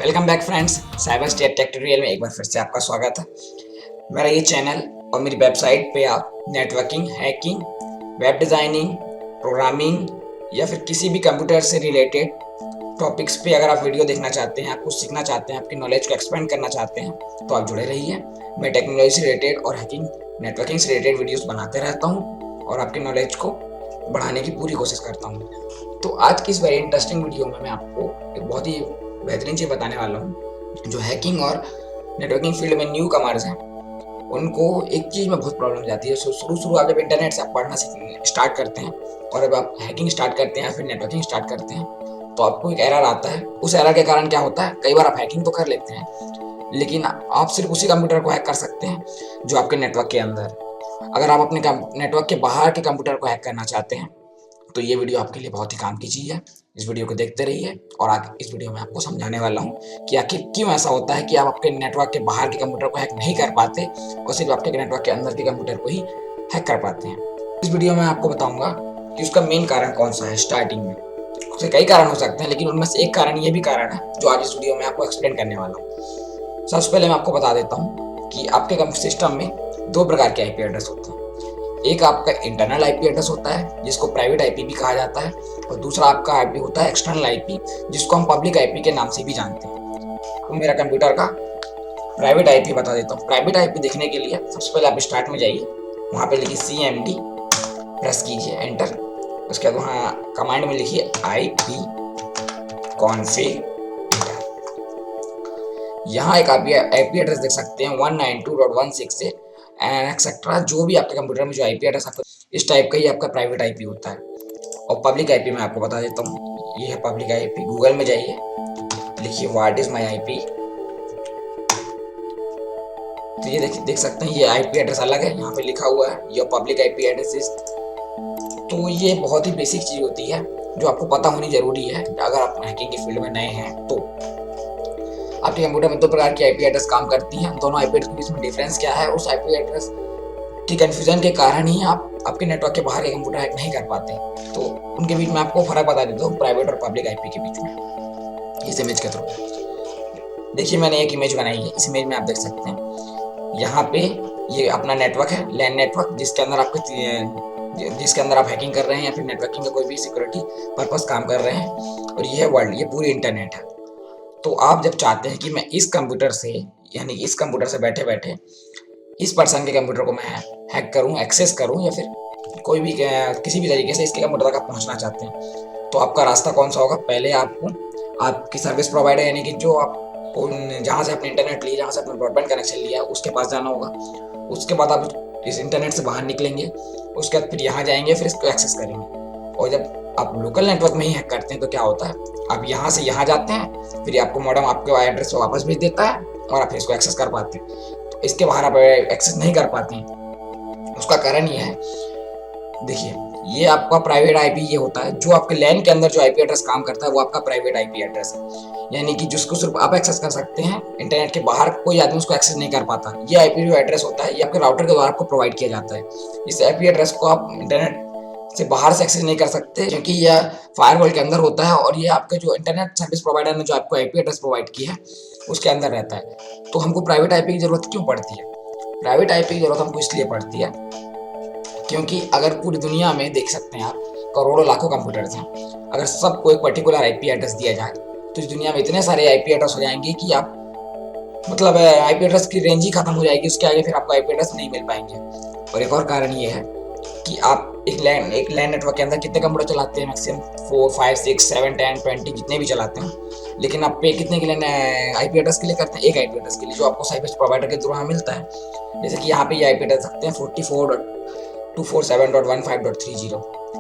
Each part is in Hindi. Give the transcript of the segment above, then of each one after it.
Welcome back friends, cyber state tech tutorial में एक बार फिर से आपका स्वागत है। मेरा ये चैनल और मेरी वेबसाइट पे आप networking, hacking, web designing, programming या फिर किसी भी कंप्यूटर से रिलेटेड टॉपिक्स पे अगर आप वीडियो देखना चाहते हैं, आप कुछ सीखना चाहते हैं, आपकी नॉलेज को एक्सपेंड करना चाहते हैं, तो आप जुड़े रहिए। मैं टेक्नोलॉजी से रिलेटेड और हैकिंग, नेटवर्किंग से रिलेटेड वीडियोज़ बनाते रहता हूँ और आपकी नॉलेज को बढ़ाने की पूरी कोशिश करता हूँ। तो आज की इस वेरी इंटरेस्टिंग वीडियो में मैं आपको एक बहुत ही बेहतरीन चीज़ बताने वाला हूँ। जो हैकिंग और नेटवर्किंग फील्ड में न्यू कमर्स हैं, उनको एक चीज़ में बहुत प्रॉब्लम जाती है। शुरू आप जब इंटरनेट से आप पढ़ना स्टार्ट करते हैं और अब आप हैकिंग स्टार्ट करते हैं या फिर नेटवर्किंग स्टार्ट करते हैं, तो आपको एक एरर आता है। उस एरर के कारण क्या होता है, कई बार आप हैकिंग तो कर लेते हैं, लेकिन आप सिर्फ उसी कंप्यूटर को हैक कर सकते हैं जो आपके नेटवर्क के अंदर। अगर आप अपने नेटवर्क के बाहर के कंप्यूटर को हैक करना चाहते हैं, तो ये वीडियो आपके लिए बहुत ही काम की चीज़ है। इस वीडियो को देखते रहिए और आगे इस वीडियो में आपको समझाने वाला हूँ कि आखिर क्यों ऐसा होता है कि आप आपके नेटवर्क के बाहर के कंप्यूटर को हैक नहीं कर पाते और सिर्फ आपके नेटवर्क के अंदर के कंप्यूटर को ही हैक कर पाते हैं। इस वीडियो में आपको बताऊंगा कि उसका मेन कारण कौन सा है। स्टार्टिंग में उसके कई कारण हो सकते हैं, लेकिन उनमें से एक कारण ये भी कारण है जो आज इस वीडियो में आपको एक्सप्लेन करने वाला हूँ। सबसे पहले मैं आपको बता देता हूँ कि आपके सिस्टम में दो प्रकार के आईपी एड्रेस होते हैं। एक आपका इंटरनल आईपी एड्रेस होता है जिसको प्राइवेट आईपी भी कहा जाता है, और दूसरा आपका आईपी होता है एक्सटर्नल आईपी, जिसको हम पब्लिक आईपी के नाम से भी जानते हैं। तो मेरा कंप्यूटर का प्राइवेट आईपी बता देता हूँ। प्राइवेट आईपी देखने के लिए सबसे पहले आप स्टार्ट में जाइए, वहाँ पे लिखिए CMD, प्रेस कीजिए एंटर। उसके बाद वहाँ कमांड में लिखिए IP कॉन्फ़िग। यहाँ एक आप आईपी एड्रेस देख सकते हैं 192.168 से एंड एक्सेट्रा। जो भी आपके कंप्यूटर में जो आईपी एड्रेस आपका इस टाइप का ही आपका प्राइवेट आईपी होता है। और पब्लिक आईपी मैं आपको बता देता हूँ, ये है पब्लिक आईपी। गूगल में जाइए, लिखिए व्हाट इज माय आईपी, तो ये देख सकते हैं ये आईपी एड्रेस अलग है, यहाँ पे लिखा हुआ है योर पब्लिक आईपी एड्रेस। तो ये बहुत ही बेसिक चीज़ होती है जो आपको पता होनी जरूरी है अगर आप हैकिंग के फील्ड में नए हैं। तो आपके कंप्यूटर में दो प्रकार की आईपी एड्रेस काम करती हैं। दोनों आईपी एड्रेस के बीच में डिफरेंस क्या है, उस आईपी एड्रेस की कंफ्यूजन के कारण ही आप आपके नेटवर्क के बाहर के कंप्यूटर हैक नहीं कर पाते। तो उनके बीच में आपको फर्क बता देता हूँ, प्राइवेट और पब्लिक आईपी के बीच में। इस इमेज के थ्रू देखिए, मैंने एक इमेज बनाई है। इस इमेज में आप देख सकते हैं यहाँ पे ये अपना नेटवर्क है, लैन नेटवर्क, जिसके अंदर आप हैकिंग कर रहे हैं या फिर नेटवर्किंग का कोई भी सिक्योरिटी पर्पस काम कर रहे हैं। और ये है वर्ल्ड, ये पूरी इंटरनेट है। तो आप जब चाहते हैं कि मैं इस कंप्यूटर से, यानी इस कंप्यूटर से बैठे बैठे इस पर्सन के कंप्यूटर को मैं हैक करूं, एक्सेस करूं, या फिर कोई भी किसी भी तरीके से इसके कंप्यूटर तक आप पहुंचना चाहते हैं, तो आपका रास्ता कौन सा होगा। पहले आपको आपकी सर्विस प्रोवाइडर, यानी कि जो आप जहाँ से आपने इंटरनेट लिया, जहाँ से आपने ब्रॉडबैंड कनेक्शन लिया, उसके पास जाना होगा। उसके बाद आप इस इंटरनेट से बाहर निकलेंगे, उसके बाद फिर यहाँ जाएंगे, फिर इसको एक्सेस करेंगे। और जब आप लोकल नेटवर्क में ही हैक करते हैं तो क्या होता है, आप यहाँ से यहाँ जाते हैं, फिर आपको मॉडेम आपके एड्रेस पे वापस भेज देता है और आप इसको एक्सेस कर पाते हैं। तो इसके बाहर आप एक्सेस नहीं कर पाते हैं। उसका कारण ये है, देखिए, ये आपका प्राइवेट आईपी ये होता है। जो आपके लैन के अंदर जो आईपी एड्रेस काम करता है वो आपका प्राइवेट आईपी एड्रेस है, यानी कि जिसको सिर्फ आप एक्सेस कर सकते हैं। इंटरनेट के बाहर कोई आदमी उसको एक्सेस नहीं कर पाता। ये आईपी जो एड्रेस होता है, ये आपके राउटर के द्वारा आपको प्रोवाइड किया जाता है। इस आईपी एड्रेस को आप इंटरनेट से बाहर से एक्सेस नहीं कर सकते, क्योंकि यह फायरवॉल के अंदर होता है और ये आपके जो इंटरनेट सर्विस प्रोवाइडर ने जो आपको आईपी एड्रेस प्रोवाइड किया है उसके अंदर रहता है। तो हमको प्राइवेट आईपी की जरूरत क्यों पड़ती है? प्राइवेट आईपी की जरूरत हमको इसलिए पड़ती है क्योंकि अगर पूरी दुनिया में देख सकते हैं आप, करोड़ों लाखों कंप्यूटर्स हैं। अगर सबको एक पर्टिकुलर आईपी एड्रेस दिया जाए तो इस दुनिया में इतने सारे आईपी एड्रेस हो जाएंगे कि आप मतलब आईपी एड्रेस की रेंज ही खत्म हो जाएगी। उसके आगे फिर आपको आईपी एड्रेस नहीं मिल पाएंगे। और एक और कारण ये है कि आप एक लैन नेटवर्क के अंदर कितने कंप्यूटर चलाते हैं, मैक्सिमम 4, 5, 6, 7, 10, 20 जितने भी चलाते हैं, लेकिन आप पे कितने के लिए आईपी एड्रेस के लिए करते हैं? एक आईपी एड्रेस के लिए, जो आपको सर्विस प्रोवाइडर के थ्रू मिलता है। जैसे कि यहाँ पे ये आईपी एड्रेस सकते हैं 44.247.15.30।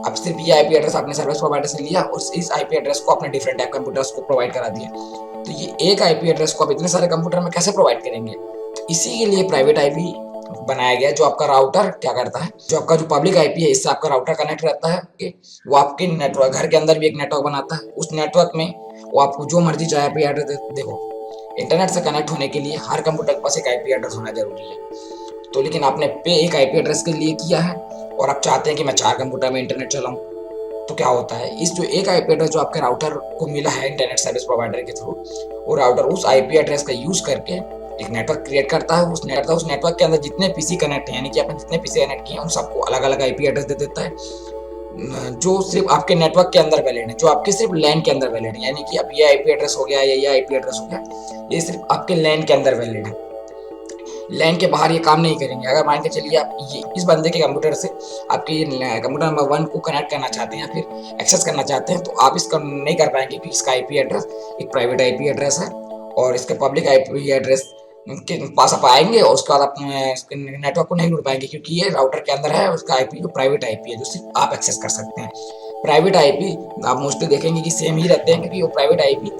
अब सिर्फ ये आईपी एड्रेस आपने सर्विस प्रोवाइडर से लिया और इस आईपी एड्रेस को अपने डिफरेंट टाइप कंप्यूटर्स को प्रोवाइड करा दिया। तो ये एक आईपी एड्रेस को आप इतने सारे कंप्यूटर में कैसे प्रोवाइड करेंगे? तो इसी के लिए प्राइवेट आईपी बनाया गया। जो आपका राउटर क्या करता है, जो आपका जो पब्लिक आईपी है, इससे आपका राउटर कनेक्ट रहता है कि वो आपके नेटवर्क, घर के अंदर भी एक नेटवर्क बनाता है। उस नेटवर्क में वो आपको जो मर्जी चाहे आईपी एड्रेस देखो, इंटरनेट से कनेक्ट होने के लिए हर कंप्यूटर के पास एक आईपी एड्रेस होना जरूरी है। तो लेकिन आपने पे एक आईपी एड्रेस के लिए किया है और आप चाहते हैं कि मैं 4 कंप्यूटर में इंटरनेट चलाऊं, तो क्या होता है, इस जो एक आईपी एड्रेस जो आपके राउटर को मिला है इंटरनेट सर्विस प्रोवाइडर के थ्रू, वो राउटर उस आईपी एड्रेस का यूज करके एक नेटवर्क क्रिएट करता है। उस नेटवर्क के अंदर जितने पीसी कनेक्ट हैं, यानी कि आपने जितने पीसी कनेक्ट किए हैं, उन सबको अलग अलग आईपी एड्रेस दे देता है, जो सिर्फ आपके नेटवर्क के अंदर वैलिड है, जो आपके सिर्फ लैन के अंदर वैलिड है। यानी कि अब ये आईपी एड्रेस हो गया या ये आईपी एड्रेस हो गया, ये सिर्फ आपके लैन के अंदर वैलिड है, लैन के बाहर ये काम नहीं करेंगे। अगर मान के चलिए आप ये इस बंदे के कंप्यूटर से आपके कंप्यूटर नंबर 1 को कनेक्ट करना चाहते हैं या फिर एक्सेस करना चाहते हैं, तो आप इसका नहीं कर पाएंगे, क्योंकि इसका आईपी एड्रेस एक प्राइवेट आईपी एड्रेस है और इसके पब्लिक आईपी एड्रेस के पास आप आएंगे और उसके बाद आप नेटवर्क को नहीं ढूंढ पाएंगे, क्योंकि ये राउटर के अंदर है, उसका आईपी जो प्राइवेट आईपी है, जो सिर्फ आप एक्सेस कर सकते हैं। प्राइवेट आईपी आप मोस्टली देखेंगे कि सेम ही रहते हैं, क्योंकि वो प्राइवेट आईपी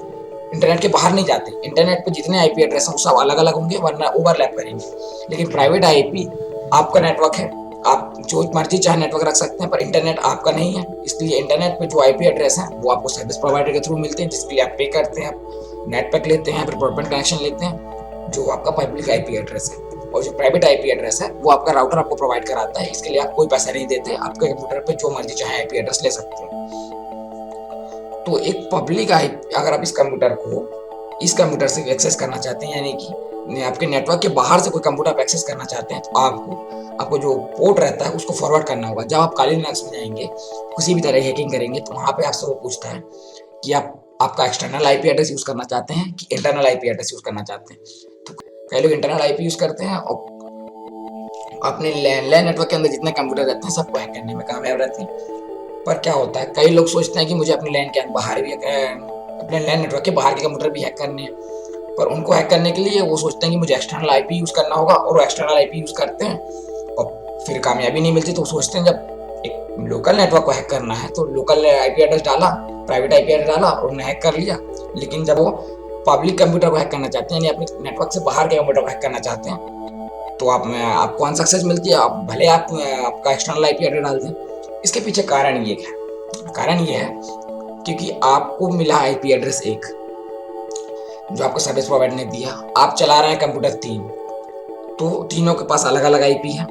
इंटरनेट के बाहर नहीं जाते। इंटरनेट पे जितने आईपी एड्रेस हैं वो सब अलग अलग होंगे, वरना ओवरलैप करेंगे। लेकिन प्राइवेट आईपी आपका नेटवर्क है, आप जो मर्जी चाहे नेटवर्क रख सकते हैं, पर इंटरनेट आपका नहीं है। इसलिए इंटरनेट पे जो आईपी एड्रेस है वो आपको सर्विस प्रोवाइडर के थ्रू मिलते हैं, जिसके लिए आप पे करते हैं, आप नेट पैक लेते हैं, फिर ब्रॉडबैंड कनेक्शन लेते हैं, जो आपका पब्लिक आईपी एड्रेस है। और जो प्राइवेट आईपी एड्रेस है वो आपका राउटर आपको प्रोवाइड कराता है, इसके लिए आप कोई पैसा नहीं देते, आपके कंप्यूटर पे जो मर्जी चाहे आईपी एड्रेस ले सकते हैं। तो एक पब्लिक आईपी, अगर आप इस कंप्यूटर से एक्सेस करना चाहते हैं, यानी कि आपके नेटवर्क के बाहर से कोई कंप्यूटर पर एक्सेस करना चाहते हैं, तो आपको जो पोर्ट रहता है उसको फॉरवर्ड करना होगा। जब आप काली लिनक्स में जाएंगे, किसी भी तरह हैकिंग करेंगे, तो वहाँ पे आपसे वो पूछता है कि आपका एक्सटर्नल आईपी एड्रेस यूज करना चाहते हैं कि इंटरनल आईपी एड्रेस यूज करना चाहते हैं। तो कई लोग इंटरनल आईपी यूज करते हैं और अपने लैन नेटवर्क के अंदर जितने कंप्यूटर रहते हैं सबको हैक करने में कामयाब रहते हैं। पर क्या होता है, कई लोग सोचते हैं कि मुझे अपने लैन के बाहर भी अपने लैन नेटवर्क के बाहर के कंप्यूटर भी हैक करने हैं, पर उनको हैक करने के लिए वो सोचते हैं कि मुझे एक्सटर्नल आईपी यूज करना होगा, और वो एक्सटर्नल आईपी यूज करते हैं और फिर कामयाबी नहीं मिलती। तो सोचते हैं जब एक लोकल नेटवर्क को हैक करना है तो लोकल आईपी एड्रेस डाला, प्राइवेट आईपी एड्रेस डाला और उन्हें हैक कर लिया। लेकिन जब वो पब्लिक कंप्यूटर को हैक करना चाहते हैं, यानी अपने नेटवर्क से बाहर के कंप्यूटर को हैक करना चाहते हैं, तो आपको अनसक्सेस मिलती है। आप भले आपका एक्सटर्नल आईपी एड्रेस डाल दें। इसके पीछे कारण ये है, क्योंकि आपको मिला आईपी एड्रेस एक, जो आपको सर्विस प्रोवाइडर ने दिया। आप चला रहे हैं कंप्यूटर 3, तो तीनों के पास अलग अलग आईपी है।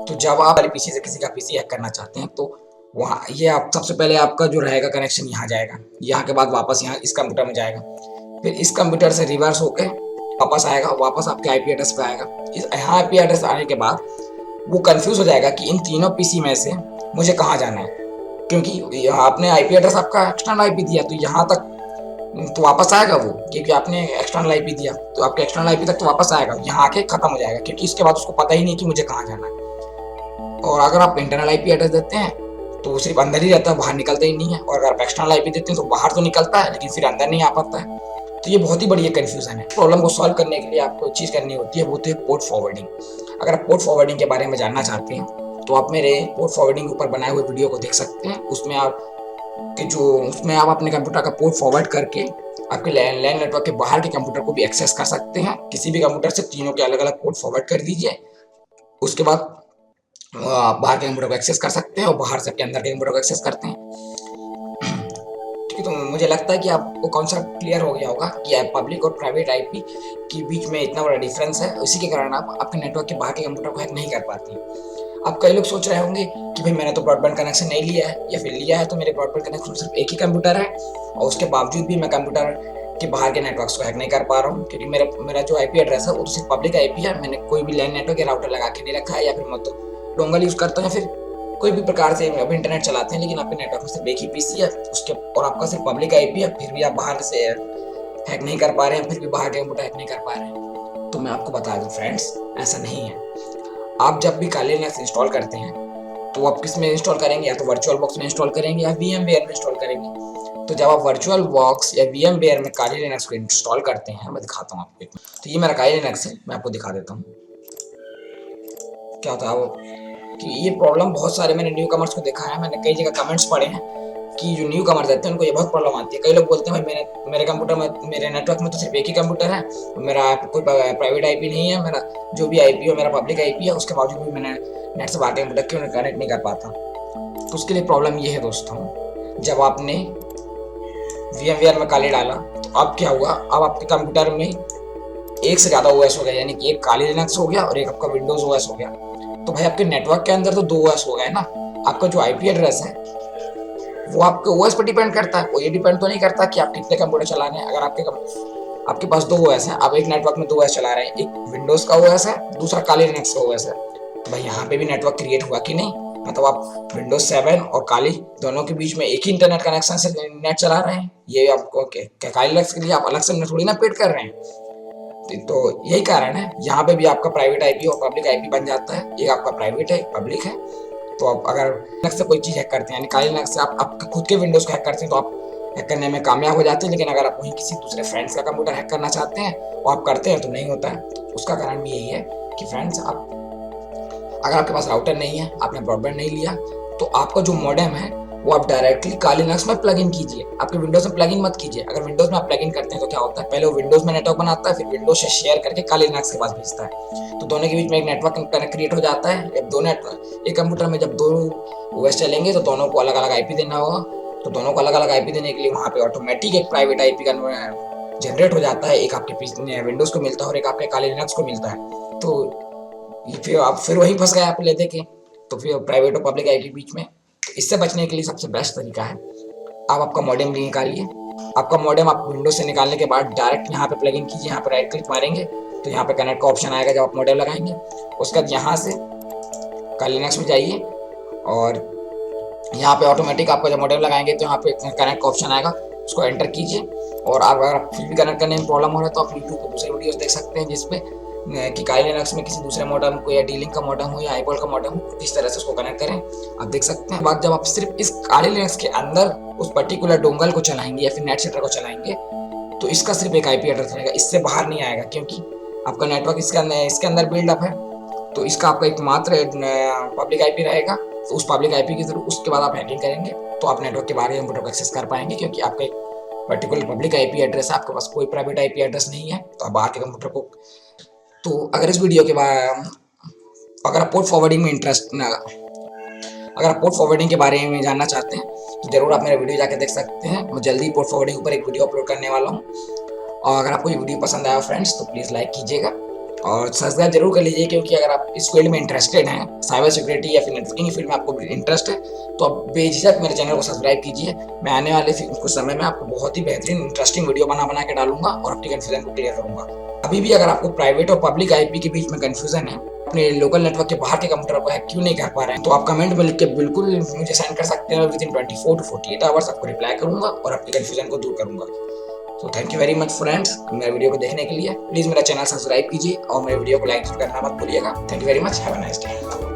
तो जब आप पीसी से किसी का पीसी हैक करना चाहते हैं, तो वहाँ ये आप सबसे पहले आपका जो रहेगा कनेक्शन यहाँ जाएगा, यहाँ के बाद वापस यहाँ इस कंप्यूटर में जाएगा, फिर इस कंप्यूटर से रिवर्स होके वापस आएगा, वापस आपके आईपी एड्रेस पे आएगा। इस यहाँ आईपी एड्रेस आने के बाद वो कंफ्यूज हो जाएगा कि इन तीनों पीसी में से मुझे कहाँ जाना है, क्योंकि आपने आईपी एड्रेस आपका एक्सटर्नल आईपी दिया, तो यहाँ तक तो वापस आएगा वो, क्योंकि आपने एक्सटर्नल आईपी दिया, तो आपके एक्सटर्नल आईपी तक तो वापस आएगा, यहाँ आके खत्म हो जाएगा, क्योंकि इसके बाद उसको पता ही नहीं कि मुझे कहाँ जाना है। और अगर आप इंटरनल आईपी एड्रेस देते हैं तो वो सिर्फ अंदर ही रहता है, बाहर निकलता ही नहीं है। और अगर आप एक्सटर्नल आईपी देते हैं तो बाहर तो निकलता है, लेकिन फिर अंदर नहीं आ पाता है। तो ये बहुत ही बड़ी कंफ्यूजन है। प्रॉब्लम को सॉल्व करने के लिए आपको एक चीज़ करनी होती है, वो होती है पोर्ट फॉरवर्डिंग। अगर आप पोर्ट फॉरवर्डिंग के बारे में जानना चाहते हैं तो आप मेरे पोर्ट फॉरवर्डिंग के ऊपर बनाए हुए वीडियो को देख सकते हैं। उसमें आप अपने कंप्यूटर का पोर्ट फॉरवर्ड करके आपके लैन नेटवर्क के बाहर के कंप्यूटर को भी एक्सेस कर सकते हैं। किसी भी कंप्यूटर से तीनों के अलग अलग पोर्ट फॉरवर्ड कर दीजिए, उसके बाद आप बाहर के कंप्यूटर को एक्सेस कर सकते हैं और बाहर से अंदर के कंप्यूटर को एक्सेस करते हैं। तो मुझे लगता है कि आपको कॉन्सेप्ट क्लियर हो गया होगा कि पब्लिक और प्राइवेट आईपी के बीच में इतना बड़ा डिफरेंस है। इसी के कारण आप आपके नेटवर्क के बाहर के कंप्यूटर को हैक नहीं कर पाते हैं। अब कई लोग सोच रहे होंगे कि भाई मैंने तो ब्रॉडबैंड कनेक्शन नहीं लिया है, या फिर लिया है तो मेरे ब्रॉडबैंड कनेक्शन सिर्फ एक ही कंप्यूटर है और उसके बावजूद भी मैं कंप्यूटर के बाहर के नेटवर्क्स को हैक नहीं कर पा रहा हूँ, क्योंकि मेरा जो आईपी एड्रेस है वो तो सिर्फ पब्लिक आईपी है। मैंने कोई भी लैन नेटवर्क या राउटर लगा के नहीं रखा है, या फिर मैं तो डोंगल यूज करता हूँ, या फिर कोई भी प्रकार से अभी इंटरनेट चलाते हैं, लेकिन आपके नेटवर्क में सिर्फ एक ही पीसी है उसके, और आपका सिर्फ पब्लिक आईपी है, फिर भी आप बाहर से हैक नहीं कर पा रहे हैं, फिर भी बाहर के कंप्यूटर हैक नहीं कर पा रहे हैं। तो मैं आपको बता दूं फ्रेंड्स, ऐसा नहीं है। आप जब भी काली लिनक्स इंस्टॉल करते हैं तो आप किस में इंस्टॉल करेंगे, या तो वर्चुअल बॉक्स में इंस्टॉल करेंगे या VMware में इंस्टॉल करेंगे। तो जब आप वर्चुअल बॉक्स या VMware में काली लिनक्स को इंस्टॉल करते हैं, मैं दिखाता हूँ आपको। तो ये मेरा काली लिनक्स है, मैं आपको दिखा देता हूँ क्या होता है। कि ये प्रॉब्लम बहुत सारे मैंने न्यू कमर्स को देखा है, मैंने कई जगह कमेंट्स पढ़े हैं कि जो न्यू कमर्स रहते हैं उनको ये बहुत प्रॉब्लम आती है। कई लोग बोलते हैं भाई मेरे कंप्यूटर में, मेरे नेटवर्क में तो सिर्फ एक ही कंप्यूटर है, मेरा कोई प्राइवेट आईपी नहीं है, मेरा जो भी आईपी है मेरा पब्लिक आईपी है, उसके बावजूद भी मैंने नेट से बाहर के कंप्यूटर क्यों कनेक्ट नहीं कर पाता। तो उसके लिए प्रॉब्लम ये है दोस्तों, जब आपने VMware में काली डाला तो अब क्या हुआ, अब आपके कंप्यूटर में एक से ज़्यादा OS हो गया, यानी कि एक काली लिनक्स हो गया और एक आपका विंडोज OS हो गया। तो भाई आपके नेटवर्क के अंदर तो 2 OS हो गए ना। आपका जो आईपी एड्रेस है वो आपके ओएस पर डिपेंड करता है। वो ये डिपेंड तो नहीं करता कि आप कितने कंप्यूटर चला रहे हैं। अगर आपके पास 2 ओएस हैं, आप एक नेटवर्क में 2 ओएस चला रहे हैं, एक विंडोज का ओएस है, दूसरा काली लिनक्स का ओएस है, तो भाई यहाँ पे भी नेटवर्क क्रिएट हुआ कि नहीं? मतलब आप विंडोज 7 और काली दोनों के बीच में एक ही इंटरनेट कनेक्शन से नेट चला रहे हैं। ये आपको क्या काली लिनक्स के लिए आप अलग से थोड़ी ना पेड कर रहे हैं। तो यही कारण है, यहाँ पे भी आपका प्राइवेट आईपी और पब्लिक आईपी बन जाता है। एक आपका प्राइवेट है, एक पब्लिक है। तो आप अगर लिनक्स से कोई चीज़ हैक करते हैं, यानी काली लिनक्स से आप खुद के विंडोज को हैक करते हैं, तो आप हैक करने में कामयाब हो जाते हैं। लेकिन अगर आप वहीं किसी दूसरे फ्रेंड्स का कंप्यूटर हैक करना चाहते हैं और आप करते हैं तो नहीं होता है। तो उसका कारण भी यही है कि फ्रेंड्स, अगर आपके पास राउटर नहीं है, आपने ब्रॉडबैंड नहीं लिया, तो आपका जो मॉडेम है वो आप डायरेक्टली काली लिनक्स में प्लग इन कीजिए। आपके विंडोज में प्लग इन मत कीजिए। अगर विंडोज में आप प्लग इन करते हैं तो क्या होता है, पहले वो विंडोज में नेटवर्क बनाता है, फिर विंडोज से शेयर करके काली लिनक्स के पास भेजता है। तो दोनों के बीच में एक नेटवर्क कनेक्ट क्रिएट हो जाता है। एक कंप्यूटर में जब 2 ओएस चलेंगे तो दोनों को अलग अलग आईपी देना होगा। तो दोनों को अलग अलग आईपी देने के लिए वहाँ पे ऑटोमेटिक एक प्राइवेट आईपी का जनरेट हो जाता है। एक आपके विंडोज को मिलता है और एक आपके काली लिनक्स को मिलता है। तो फिर वहीं फंस गए आप ले दे के। तो फिर प्राइवेट और पब्लिक आईपी के बीच में। इससे बचने के लिए सबसे बेस्ट तरीका है, आप आपका मॉडेम निकालिए। आपका मॉडेम आप विंडोज से निकालने के बाद डायरेक्ट यहाँ पे प्लग इन कीजिए। यहाँ पे राइट क्लिक मारेंगे तो यहाँ पे कनेक्ट का ऑप्शन आएगा जब आप मॉडेम लगाएंगे। उसके बाद यहाँ से काली लिनक्स में जाइए और यहाँ पे ऑटोमेटिक आपका जब मॉडेम लगाएंगे तो यहाँ पे कनेक्ट का ऑप्शन आएगा, उसको एंटर कीजिए। और अगर आप फिर भी कनेक्ट करने में प्रॉब्लम हो रहा है तो आप यूट्यूब पर दूसरे वीडियोस देख सकते हैं जिसपे कि काली लिनक्स में किसी दूसरे मॉडेम को या D-Link का मॉडेम हो या iPod का मॉडेम हो, किस तरह से उसको कनेक्ट करें आप देख सकते हैं। बाद जब आप सिर्फ इस काली लिनक्स के अंदर उस पर्टिकुलर डोंगल को चलाएंगे या फिर नेट सेंटर को चलाएंगे तो इसका सिर्फ एक आईपी एड्रेस रहेगा, इससे बाहर नहीं आएगा, क्योंकि आपका नेटवर्क इसके अंदर बिल्डअप है। तो इसका आपका एकमात्र पब्लिक आईपी रहेगा। तो उस पब्लिक आईपी के थ्रू उसके बाद आप हैकिंग करेंगे तो आप नेटवर्क के बाहर कंप्यूटर को एक्सेस कर पाएंगे, क्योंकि आपका एक पर्टिकुलर पब्लिक आईपी एड्रेस है, आपके पास कोई प्राइवेट आईपी एड्रेस नहीं है। तो आप बाहर के कंप्यूटर को तो अगर इस वीडियो के बाद अगर आप पोर्ट फॉरवर्डिंग के बारे में जानना चाहते हैं तो जरूर आप मेरा वीडियो जाके देख सकते हैं। मैं जल्दी पोर्ट फॉरवर्डिंग पर एक वीडियो अपलोड करने वाला हूँ। और अगर आपको ये वीडियो पसंद आया फ्रेंड्स तो प्लीज़ लाइक कीजिएगा और सब्सक्राइब जरूर कर लीजिए, क्योंकि अगर आप इस फील्ड में इंटरेस्टेड हैं, साइबर सिक्योरिटी या फिर नेटवर्किंग फील्ड में आपको इंटरेस्ट है, तो आप बेझिझक मेरे चैनल को सब्सक्राइब कीजिए। मैं आने वाले कुछ समय में आपको बहुत ही बेहतरीन इंटरेस्टिंग वीडियो बना के डालूंगा और अपनी कन्फ्यूजन को क्लियर करूंगा। अभी भी अगर आपको प्राइवेट और पब्लिक आईपी के बीच में कन्फ्यूजन है, अपने लोकल नेटवर्क के बाहर के कंप्यूटर को हैक क्यों नहीं कर पा रहे हैं, तो आप कमेंट में लिख के बिल्कुल मुझे सेंड कर सकते हैं। विद इन 24 to 48 आवर्स आपको रिप्लाई करूंगा और आपकी कन्फ्यूजन को दूर करूंगा। तो thank you very much friends मेरे वीडियो को देखने के लिए। प्लीज़ मेरा चैनल सब्सक्राइब कीजिए और मेरे वीडियो को लाइक करना मत भूलिएगा। Thank you very much, have a nice day.